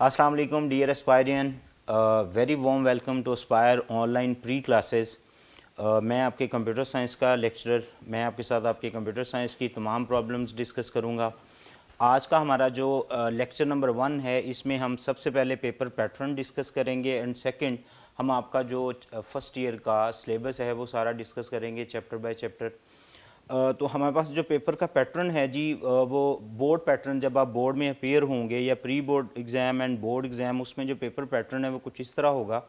अस्सलाम वालेकुम dear aspirian, very warm welcome to aspire online pre classes. मैं आपके कंप्यूटर साइंस का लेक्चरर, मैं आपके साथ आपके कंप्यूटर साइंस की तमाम प्रॉब्लम्स डिस्कस करूंगा। आज का हमारा जो लेक्चर नंबर 1 है, इसमें हम सबसे पहले पेपर पैटर्न डिस्कस करेंगे एंड सेकंड हम आपका जो फर्स्ट ईयर का सिलेबस है वो सारा डिस्कस करेंगे चैप्टर बाय चैप्टर। तो हमारे पास जो पेपर का पैटर्न है जी, वो बोर्ड पैटर्न, जब आप बोर्ड में अपेयर होंगे या pre board exam and board exam, उसमें जो पेपर पैटर्न है वो कुछ इस तरह होगा।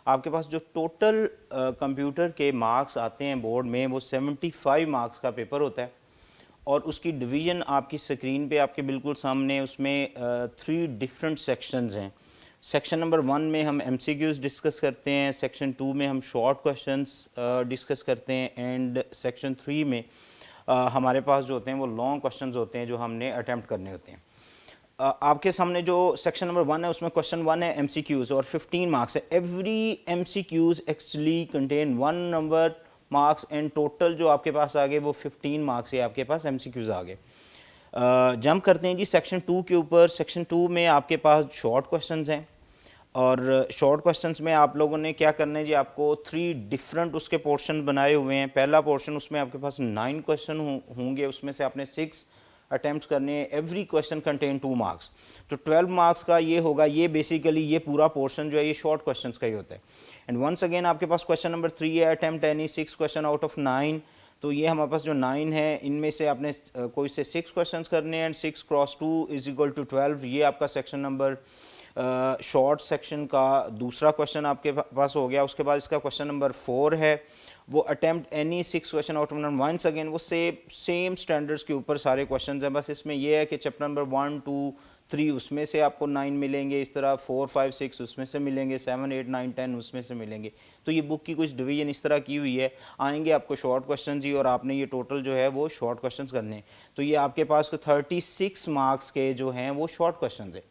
आपके पास जो टोटल कंप्यूटर के मार्क्स आते हैं बोर्ड में, वो 75 मार्क्स का पेपर होता है और उसकी डिवीज़न आपकी स्क्रीन पे आपके बिल्कुल सामने, उसमें 3 डिफरेंट सेक्शंस हैं। सेक्शन नंबर 1 में हम एमसीक्यूज़ डिस्कस करते हैं, सेक्शन 2 में हम शॉर्ट क्वेश्चंस डिस्कस करते हैं एंड सेक्शन 3 में हमारे पास जो होते हैं वो लॉन्ग क्वेश्चंस होते हैं जो हमने अटैम्प्ट करने होते हैं। आपके सामने जो सेक्शन नंबर 1 है उसमें क्वेश्चन 1 है एमसीक्यूज़ और 15 मार्क्स है। Every MCQs actually contain 1 number marks and total जो आपके पास आ गए वो 15 मार्क्स है, आपके पास एमसीक्यूज़ आ गए। जंप करते हैं जी सेक्शन 2 के ऊपर। सेक्शन 2 में आपके पास शॉर्ट क्वेश्चंस हैं और शॉर्ट क्वेश्चंस में आप लोगों ने क्या करना है जी, आपको 3 डिफरेंट उसके पोर्शन बनाए हुए हैं। पहला पोर्शन, उसमें आपके पास 9 क्वेश्चन होंगे, उसमें से आपने 6 अटैम्प्ट करने हैं। एवरी क्वेश्चन कंटेन 2 मार्क्स, तो 12 मार्क्स का ये होगा। ये बेसिकली ये पूरा पोर्शन जो है ये शॉर्ट क्वेश्चंस का ही होता है। एंड वंस अगेन आपके पास क्वेश्चन नंबर 3 है, attempt any 6 question out of 9। तो ये हमारे पास जो 9 है, इनमें से आपने कोई से 6 क्वेश्चंस करने हैं and 6 cross 2 is equal to 12। ये आपका सेक्शन नंबर शॉर्ट सेक्शन का दूसरा क्वेश्चन आपके पास हो गया। उसके बाद इसका क्वेश्चन नंबर 4 है, वो attempt any 6 question out of 9। Once again वो सेम स्टैंडर्ड्स के ऊपर सारे क्वेश्चन हैं, बस इसमें यह है कि चैप्टर नंबर 1, 2, 3 उसमें से आपको 9 मिलेंगे, इस तरह 4, 5, 6 उसमें से मिलेंगे, 7, 8, 9, 10 उसमें से मिलेंगे। तो ये बुक की कुछ डिवीजन इस तरह की हुई है। आएंगे आपको शॉर्ट क्वेश्चन जी और आपने ये टोटल जो है वो शॉर्ट क्वेश्चन करने हैं। तो ये आपके पास 36 मार्क्स के जो हैं वो शॉर्ट क्वेश्चन है।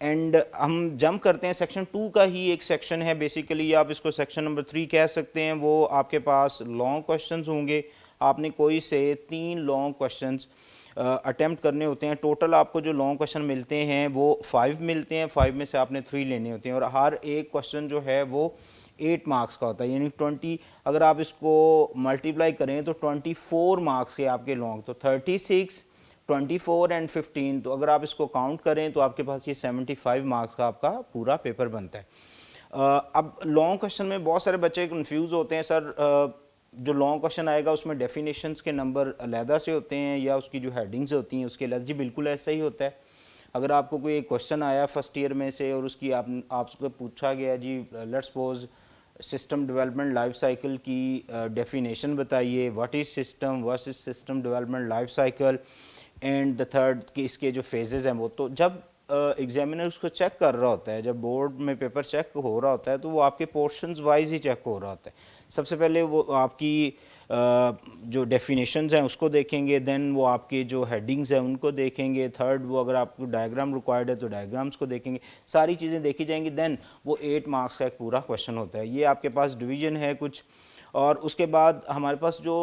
एंड हम जंप करते हैं सेक्शन 2 का ही एक सेक्शन है, बेसिकली आप इसको सेक्शन नंबर 3 कह सकते हैं। वो आपके पास लॉन्ग क्वेश्चंस होंगे। आपने कोई से 3 लॉन्ग क्वेश्चंस अटैम्प्ट करने होते हैं। टोटल आपको जो लॉन्ग क्वेश्चन मिलते हैं वो 5 मिलते हैं, 5 में से आपने 3 लेने होते हैं और हर एक क्वेश्चन जो है वो 8 मार्क्स का होता है, यानी 20। अगर आप इसको मल्टीप्लाई करें तो 24 मार्क्स के आपके लॉन्ग, तो 36, 24 एंड 15, तो अगर आप इसको काउंट करें तो आपके पास ये 75 मार्क्स का आपका पूरा पेपर बनता है। अब लॉन्ग क्वेश्चन में बहुत सारे बच्चे कंफ्यूज होते हैं, सर जो लॉन्ग क्वेश्चन आएगा उसमें डेफिनेशंस के नंबर अलहदा से होते हैं या उसकी जो हेडिंग्स होती हैं उसके अलग। जी बिल्कुल ऐसा ही होता है। अगर आपको कोई एक क्वेश्चन आया फर्स्ट ईयर में से और उसकी आपसे पूछा गया जी, let's suppose system development life cycle की डेफिनेशन बताइए, what is system, what is system development life cycle and the third कि इसके जो फेजेस हैं वो। तो जब एग्जामिनर उसको चेक कर रहा होता है, जब बोर्ड में पेपर चेक हो रहा होता है, तो वो आपके पोर्शंस वाइज ही चेक हो रहा होता है। सबसे पहले वो आपकी जो डेफिनेशंस हैं उसको देखेंगे, देन वो आपके जो हेडिंग्स हैं उनको देखेंगे, थर्ड वो अगर आपको डायग्राम रिक्वायर्ड है तो डायग्राम्स को देखेंगे, सारी चीज़ें देखी जाएंगी। देन वो 8 मार्क्स का एक पूरा क्वेश्चन होता है। ये आपके पास डिवीजन है कुछ। और उसके बाद हमारे पास जो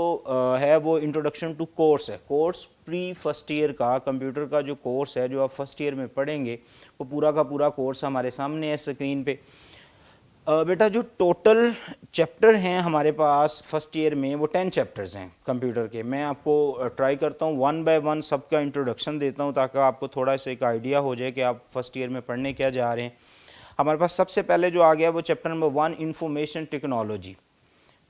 है वो इंट्रोडक्शन टू कोर्स है। कोर्स प्री फर्स्ट ईयर का कंप्यूटर का जो कोर्स है जो आप फर्स्ट ईयर में पढ़ेंगे, वो पूरा का पूरा कोर्स हमारे सामने है स्क्रीन पे। बेटा जो टोटल चैप्टर हैं हमारे पास फर्स्ट ईयर में वो 10 चैप्टर्स हैं कंप्यूटर के। मैं आपको ट्राई करता हूँ 1 बाय 1 सबका इंट्रोडक्शन देता हूँ ताकि आपको थोड़ा सा एक आइडिया हो जाए कि आप फर्स्ट ईयर में पढ़ने क्या जा रहे हैं। हमारे पास सबसे पहले जो आ गया वो chapter number 1, information technology.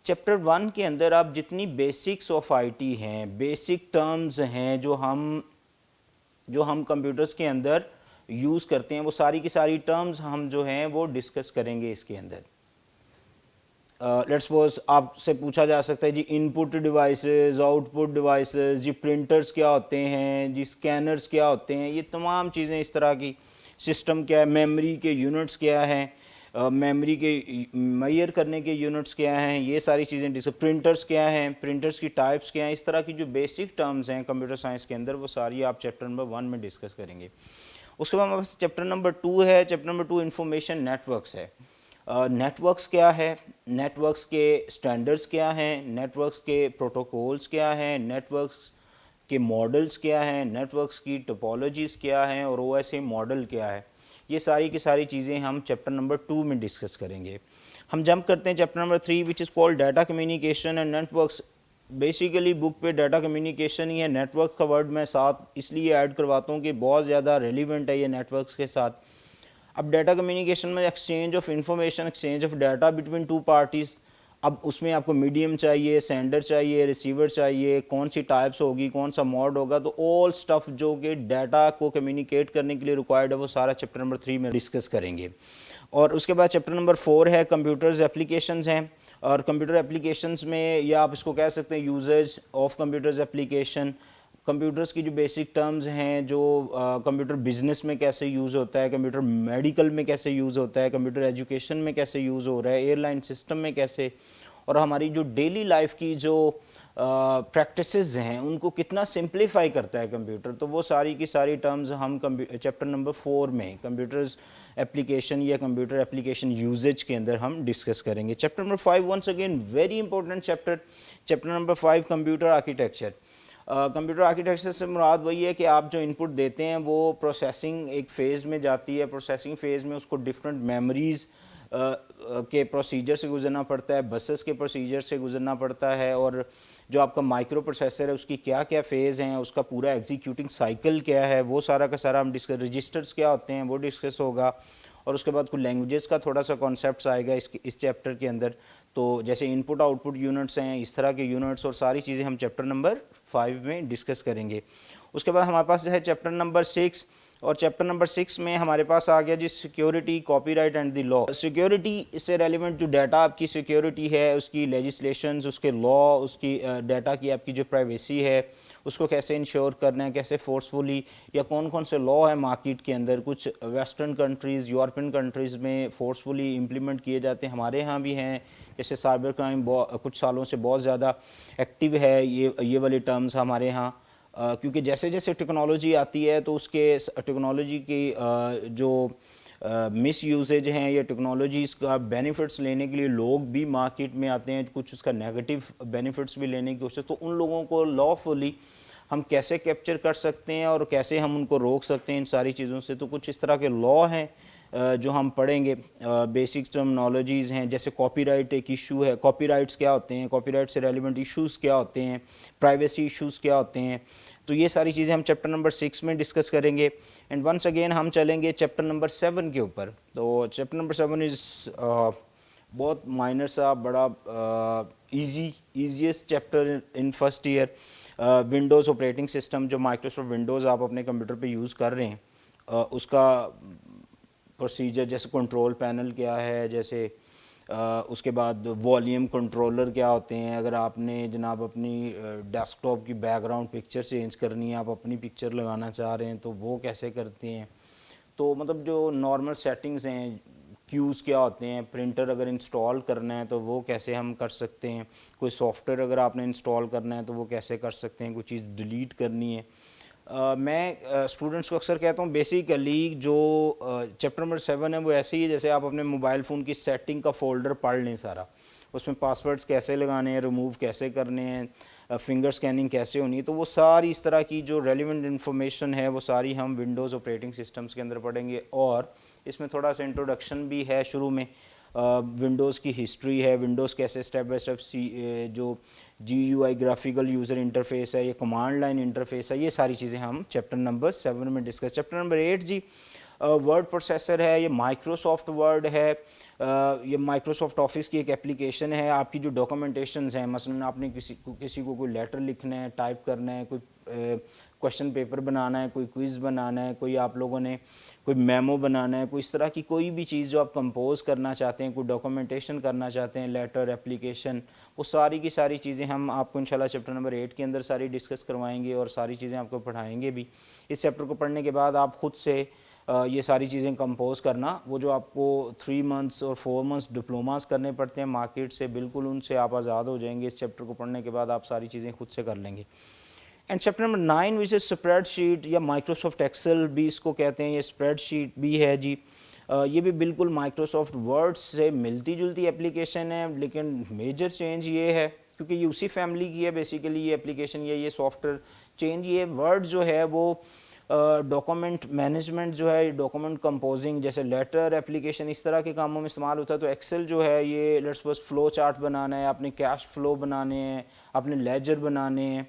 Chapter 1 के अंदर आप जितनी बेसिक्स ऑफ आईटी हैं, बेसिक टर्म्स हैं जो हम कंप्यूटर्स के अंदर यूज़ करते हैं, वो सारी की सारी टर्म्स हम जो हैं वो डिस्कस करेंगे इसके अंदर। लेट्स सपोज आपसे पूछा जा सकता है जी, इनपुट डिवाइसेस, आउटपुट डिवाइसेस, जी प्रिंटर्स क्या होते हैं, जी स्कैनर्स क्या होते हैं, ये तमाम चीज़ें इस तरह की। सिस्टम क्या है, मेमोरी के यूनिट्स क्या हैं, मेमोरी के मेजर करने के यूनिट्स क्या हैं, ये सारी चीज़ें डिस्कस। प्रिंटर्स क्या हैं, प्रिंटर्स की टाइप्स क्या हैं, इस तरह की जो बेसिक टर्म्स हैं कंप्यूटर साइंस के अंदर वो सारी आप चैप्टर नंबर 1 में डिस्कस करेंगे। उसके बाद हमारे पास चैप्टर नंबर 2 है। चैप्टर नंबर 2 इंफॉर्मेशन नेटवर्क्स है। नेटवर्क्स क्या है, नेटवर्क्स के स्टैंडर्ड्स क्या हैं, नेटवर्क्स के प्रोटोकॉल्स क्या हैं, नेटवर्क्स के मॉडल्स क्या हैं, नेटवर्क्स की टोपोलॉजीज़ क्या हैं और ओएसए मॉडल क्या है। ये सारी की सारी चीज़ें हम चैप्टर नंबर 2 में डिस्कस करेंगे। हम जंप करते हैं chapter number 3 which is called data communication and networks. Basically book पे डाटा कम्युनिकेशन ही है, नेटवर्क का वर्ड मैं साथ इसलिए ऐड करवाता हूँ कि बहुत ज़्यादा रेलिवेंट है ये नेटवर्क्स के साथ। अब डाटा कम्युनिकेशन में exchange of information, exchange of data between two parties. अब उसमें आपको मीडियम चाहिए, सेंडर चाहिए, रिसीवर चाहिए, कौन सी टाइप्स होगी, कौन सा मोड होगा, तो ऑल स्टफ जो कि डाटा को कम्युनिकेट करने के लिए रिक्वायर्ड है वो सारा चैप्टर नंबर 3 में डिस्कस करेंगे। और उसके बाद चैप्टर नंबर 4 है कंप्यूटर्स एप्लीकेशंस हैं, और कंप्यूटर एप्लीकेशंस में या आप इसको कह सकते हैं usages of computers application. Computers की जो बेसिक टर्म्स हैं, जो कंप्यूटर बिजनेस में कैसे यूज़ होता है, कंप्यूटर मेडिकल में कैसे यूज़ होता है, कंप्यूटर एजुकेशन में कैसे यूज़ हो रहा है, एयरलाइन सिस्टम में कैसे, और हमारी जो डेली लाइफ की जो प्रैक्टिसेस हैं उनको कितना सिंप्लीफाई करता है कंप्यूटर। तो वो सारी की सारी टर्म्स हम चैप्टर नंबर 4 में कंप्यूटर्स एप्लीकेशन या कंप्यूटर एप्लीकेशन यूजेज के अंदर हम डिस्कस करेंगे। Chapter number 5 once again very important chapter, chapter number 5 computer architecture. Computer architecture से मुराद वही है कि आप जो इनपुट देते हैं वो प्रोसेसिंग एक फ़ेज़ में जाती है, प्रोसेसिंग फ़ेज़ में उसको डिफरेंट मेमोरीज़ के प्रोसीजर से गुजरना पड़ता है, बसेस के प्रोसीजर से गुजरना पड़ता है, और जो आपका माइक्रो प्रोसेसर है उसकी क्या क्या फ़ेज़ हैं, उसका पूरा एग्जीक्यूटिंग साइकिल क्या है, वो सारा का सारा हम डिस्कस, रजिस्टर्स क्या होते हैं वो डिस्कस होगा। और उसके बाद कुछ लैंग्वेजेस का थोड़ा सा कॉन्सेप्ट्स आएगा इस चैप्टर के अंदर। तो जैसे इनपुट आउटपुट यूनिट्स हैं, इस तरह के यूनिट्स और सारी चीज़ें हम चैप्टर नंबर 5 में डिस्कस करेंगे। उसके बाद हमारे पास है चैप्टर नंबर 6, और चैप्टर नंबर 6 में हमारे पास आ गया जी security, copyright and the law. Security से रेलिवेंट जो डाटा आपकी सिक्योरिटी है, उसकी लेजिस्लेशंस, उसके लॉ, उसकी डाटा की आपकी जो प्राइवेसी है उसको कैसे इंश्योर करना है, कैसे फोर्सफुली, या कौन कौन से लॉ है मार्केट के अंदर, कुछ वेस्टर्न कंट्रीज़, यूरोपियन कंट्रीज़ में फोर्सफुली इम्प्लीमेंट किए जाते हैं, हमारे यहाँ भी हैं। जैसे साइबर क्राइम कुछ सालों से बहुत ज़्यादा एक्टिव है, ये वाली टर्म्स हमारे यहाँ, क्योंकि जैसे जैसे टेक्नोलॉजी आती है तो उसके टेक्नोलॉजी की जो मिस यूजेज हैं या टेक्नोलॉजीज़ का बेनिफिट्स लेने के लिए लोग भी मार्केट में आते हैं, कुछ उसका नेगेटिव बेनिफिट्स भी लेने की कोशिश, तो उन लोगों को लॉफुली हम कैसे कैप्चर कर सकते हैं और कैसे हम उनको रोक सकते हैं इन सारी चीज़ों से। तो कुछ इस तरह के लॉ हैं जो हम पढ़ेंगे, बेसिक टर्मिनोलॉजीज़ हैं, जैसे कॉपीराइट एक इशू है, कॉपीराइट्स क्या होते हैं, कॉपीराइट से रेलिवेंट इश्यूज़ क्या होते हैं, प्राइवेसी इश्यूज़ क्या होते हैं। तो ये सारी चीज़ें हम चैप्टर नंबर 6 में डिस्कस करेंगे। एंड वंस अगेन हम चलेंगे चैप्टर नंबर 7 के ऊपर। तो चैप्टर नंबर 7 इज़ बहुत माइनर सा, बड़ा easiest chapter in first year. Windows operating system, जो माइक्रोसॉफ्ट विंडोज़ आप अपने कंप्यूटर पे यूज़ कर रहे हैं, उसका प्रोसीजर, जैसे कंट्रोल पैनल क्या है, जैसे उसके बाद वॉल्यूम कंट्रोलर क्या होते हैं, अगर आपने जनाब अपनी डेस्कटॉप की बैकग्राउंड पिक्चर चेंज करनी है, आप अपनी पिक्चर लगाना चाह रहे हैं तो वो कैसे करते हैं। तो मतलब जो नॉर्मल सेटिंग्स हैं, क्यूज़ क्या होते हैं, प्रिंटर अगर इंस्टॉल करना है तो वो कैसे हम कर सकते हैं, कोई सॉफ्टवेयर अगर आपने इंस्टॉल करना है तो वो कैसे कर सकते हैं, कोई चीज़ डिलीट करनी है। मैं स्टूडेंट्स को अक्सर कहता हूँ बेसिकली जो चैप्टर नंबर 7 है वो ऐसे ही है जैसे आप अपने मोबाइल फ़ोन की सेटिंग का फ़ोल्डर पढ़ लें सारा, उसमें पासवर्ड्स कैसे लगाने हैं, रिमूव कैसे करने हैं, फिंगर स्कैनिंग कैसे होनी है, तो वो सारी इस तरह की जो रेलिवेंट इन्फॉर्मेशन है वो सारी हम विंडोज़ ऑपरेटिंग सिस्टम्स के अंदर पढ़ेंगे। और इसमें थोड़ा सा इंट्रोडक्शन भी है शुरू में, विंडोज़ की हिस्ट्री है, विंडोज़ कैसे स्टेप बाय स्टेप जो GUI ग्राफिकल यूज़र इंटरफेस है, ये कमांड लाइन इंटरफेस है, ये सारी चीज़ें हम चैप्टर नंबर 7 में डिस्कस। चैप्टर नंबर 8 जी वर्ड प्रोसेसर है, ये माइक्रोसॉफ्ट वर्ड है, ये माइक्रोसॉफ्ट ऑफिस की एक एप्लीकेशन है। आपकी जो डॉक्यूमेंटेशंस हैं, मसलन आपने किसी को कोई लेटर लिखना है, टाइप करना है, कोई क्वेश्चन पेपर बनाना है, कोई क्विज़ बनाना है, कोई आप लोगों ने कोई मेमो बनाना है, कोई इस तरह की कोई भी चीज़ जो आप कंपोज करना चाहते हैं, कोई डॉक्यूमेंटेशन करना चाहते हैं, लेटर, एप्लीकेशन, वो सारी की सारी चीज़ें हम आपको इंशाल्लाह चैप्टर नंबर 8 के अंदर सारी डिस्कस करवाएंगे और सारी चीज़ें आपको पढ़ाएंगे भी। इस चैप्टर को पढ़ने के बाद आप ख़ुद से ये सारी चीज़ें कंपोज करना, वो जो आपको 3 मंथ्स और 4 मंथ्स डिप्लोमास करने पड़ते हैं मार्केट से, बिल्कुल उनसे आप आज़ाद हो जाएंगे। इस चैप्टर को पढ़ने के बाद आप सारी चीज़ें खुद से कर लेंगे। And chapter number 9 which is spreadsheet या माइक्रोसॉफ्ट एक्सेल भी इसको कहते हैं, ये स्प्रेडशीट भी है जी। ये भी बिल्कुल माइक्रोसॉफ्ट वर्ड से मिलती जुलती एप्लीकेशन है, लेकिन मेजर चेंज ये है क्योंकि ये उसी फैमिली की है बेसिकली ये एप्लीकेशन या ये सॉफ्टवेयर। चेंज ये वर्ड जो है वो डॉक्यूमेंट मैनेजमेंट जो है, डॉक्यूमेंट कंपोजिंग जैसे लेटर एप्लीकेशन इस तरह के कामों में इस्तेमाल होता है। तो एक्सेल जो है ये लेट्स सपोज फ्लो चार्ट बनाना है, अपने कैश फ्लो बनाने हैं, अपने लेजर बनाने हैं,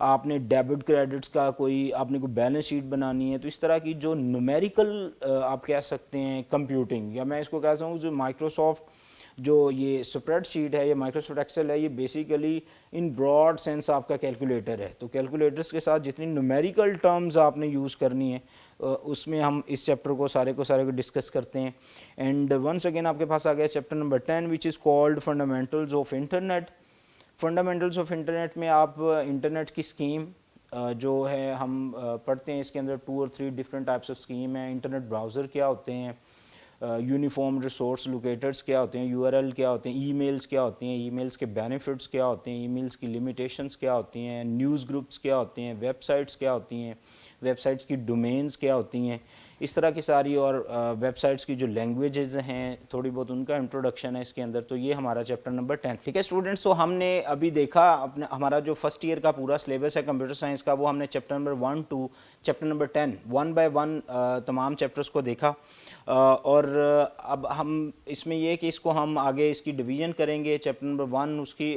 आपने डेबिट क्रेडिट्स का कोई आपने कोई बैलेंस शीट बनानी है। तो इस तरह की जो न्यूमेरिकल आप कह सकते हैं कंप्यूटिंग, या मैं इसको कहता हूँ जो माइक्रोसॉफ्ट जो ये स्प्रेडशीट है या माइक्रोसॉफ्ट एक्सेल है, ये बेसिकली इन ब्रॉड सेंस आपका कैलकुलेटर है। तो कैलकुलेटर्स के साथ जितनी न्यूमेरिकल टर्म्स आपने यूज़ करनी है उसमें हम इस चैप्टर को सारे को डिस्कस करते हैं। एंड वंस अगेन आपके पास आ गया chapter number 10 which is called fundamentals of internet. Fundamentals of internet में आप इंटरनेट की स्कीम जो है हम पढ़ते हैं। इसके अंदर 2 और 3 डिफरेंट टाइप्स ऑफ स्कीम हैं। इंटरनेट ब्राउज़र क्या होते हैं, यूनिफॉर्म रिसोर्स लोकेटर्स क्या होते हैं, यूआरएल क्या होते हैं, ईमेल्स क्या होती हैं, ईमेल्स के बेनिफिट्स क्या होते हैं, ईमेल्स की लिमिटेशंस क्या होती हैं, न्यूज़ ग्रुप्स क्या होते हैं, वेबसाइट्स क्या होती हैं, वेबसाइट्स की डोमेन्स क्या होती हैं, इस तरह की सारी, और वेबसाइट्स की जो लैंग्वेजेस हैं थोड़ी बहुत उनका इंट्रोडक्शन है इसके अंदर। तो ये हमारा चैप्टर नंबर 10। ठीक है स्टूडेंट्स, तो हमने अभी देखा अपने हमारा जो फर्स्ट ईयर का पूरा सिलेबस है कंप्यूटर साइंस का, वो हमने chapter number 1 to chapter number 10 1 by 1 तमाम चैप्टर्स को देखा। और अब हम इसमें ये कि इसको हम आगे इसकी डिवीज़न करेंगे। चैप्टर नंबर 1 उसकी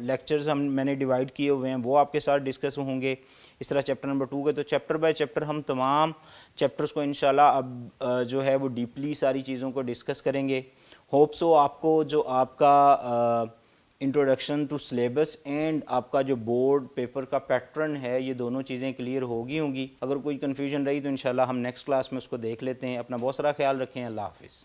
लेक्चर्स मैंने डिवाइड किए हुए हैं, वो आपके साथ डिस्कस होंगे। इस तरह चैप्टर नंबर 2 के तो चैप्टर बाय चैप्टर हम तमाम चैप्टर्स को इंशाल्लाह अब जो है वो डीपली सारी चीज़ों को डिस्कस करेंगे। होप सो आपको जो आपका इंट्रोडक्शन टू सिलेबस एंड आपका जो बोर्ड पेपर का पैटर्न है, ये दोनों चीज़ें क्लियर होंगी। अगर कोई कन्फ्यूजन रही तो इंशाल्लाह हम नेक्स्ट क्लास में उसको देख लेते हैं। अपना बहुत सारा ख्याल रखें। अल्लाह हाफिज़।